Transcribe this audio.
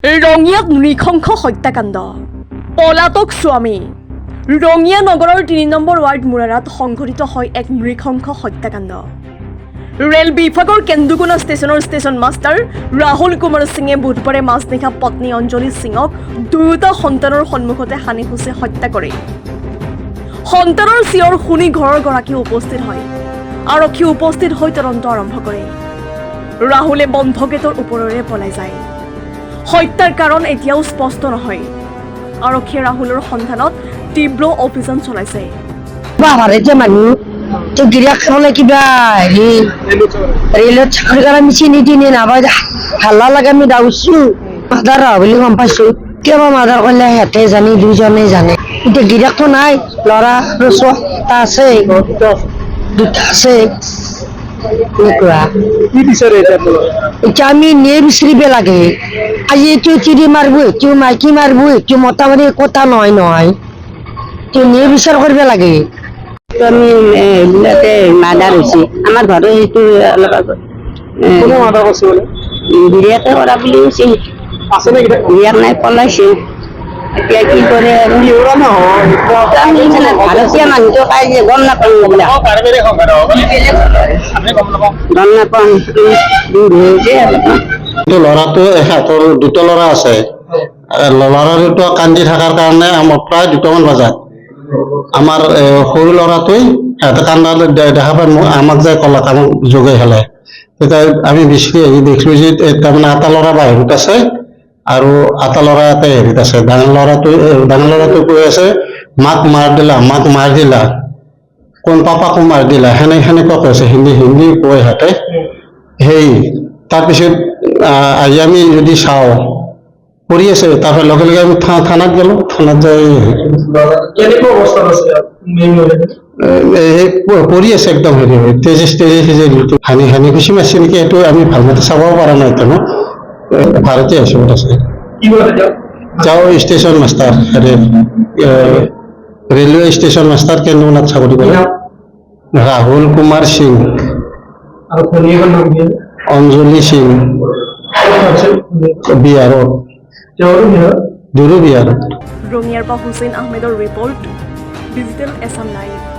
ৰঙিয়াত নৃশংস হত্যাকাণ্ড পলাতক স্বামী ৰঙিয়া নগৰৰ ৩ নম্বৰ ৱাৰ্ড মুৰাৰাত সংঘটিত হয় এক নৃশংস হত্যাকাণ্ড। ৰেল বিভাগৰ কেন্দুকোনা ষ্টেচনৰ ষ্টেচন মাষ্টাৰ ৰাহুল কুমাৰ সিঙে বুধবাৰে মাজনিশা পত্নী অঞ্জলি সিঙক দুয়োটা সন্তানৰ সন্মুখতে হানি খুচি হত্যা কৰে। সন্তানৰ চিঞৰ শুনি ঘৰৰ গৰাকী উপস্থিত হয়। আৰক্ষী উপস্থিত হৈ তদন্ত আৰম্ভ কৰে। ৰাহুলে বন্ধ গেটৰ ওপৰেৰে পলাই যায়। হত্যাৰ কাৰণ এতিয়াও স্পষ্ট নহয়। আৰক্ষীয়ে ৰাহুলৰ সন্ধানত তীব্ৰ অভিযান চলাইছে। বাবাৰে মানুহ তো গিৰিয়াক হলে কিবা ৰেলত চাকৰি কৰা আমি চিনি তিনি নাপাই হাল্লা লাগে আমি দাউছো মাদাৰ ৰা বুলি গম পাইছো। কিয় মাদাৰ কলে সিহঁতে জানি দুইজনে জানে। এতিয়া গিৰিয়াকটো নাই, ল'ৰা আৰু ছোৱালী আছে, দুটা আছে। এতিয়া আমি নিয়ে বিচাৰিব লাগে। আজি এইটো চিৰি মাৰিব, এইটো মাইকী মাৰিব, এইটো মতা মাৰি কথা নহয় নহয়, নিয়ে বিচাৰ কৰিব লাগে। আমি এইবিলাকে মাৰ্ডাৰ হৈছে আমাৰ ঘৰত সেইটো অলপ আগত গিৰিয়াকে কৰা বুলি কৈছে। গিৰিয়াক নাই, পলাইছে। এতিয়া কি কৰে আৰু ভাৰতীয় মানুহটো খাই যে গম নাপাওঁ, গম নাপাওঁ ল'ৰাটো এখেতৰ দুটা ল'ৰা আছে। ল'ৰা দুটা কান্দি থকাৰ কাৰণে আমাৰ প্ৰায় 2টামান বজাত আমাৰ সৰু ল'ৰাটোৱে সিহঁতে কান্দা দেখা পাই আমাক যাই ক'লাক, আমাক যোগাই পেলাই। তেতিয়া আমি বিচাৰি আহি দেখিলো যে তাৰমানে এটা ল'ৰা বাহিৰত আছে আৰু এটা ল'ৰা এটা হেৰিত আছে। ডাঙৰ ল'ৰাটো কৈ আছে মাক মাৰ দিলা কোন পাপাকো মাৰ দিলা, সেনেকুৱা কৈছে। হিন্দী কয় সিহঁতে। তাৰপিছত আহি আমি যদি চাওঁ কৰি আছে, তাৰপৰা লগে লগে আমি থানাত গলো। থানাত যাই পৰি আছে একদম হেৰি হৈ তেজে হানি খুচি মাৰিছে নেকি, এইটো আমি ভালমতে চাব পৰা নাই। ভাৰতীয় হিচাপত আছে। যাওঁ station master railway station master কেন্দুকোনাত চাকৰি কৰে। ৰাহুল কুমাৰ সিং, অঞ্জলি সিং, বিহাৰত দুৰো বিহাৰত। ৰঙিয়াৰ পৰা হুছেইন আহমেদৰ ৰিপৰ্ট, ডিজিটেল এছাম লাইভ।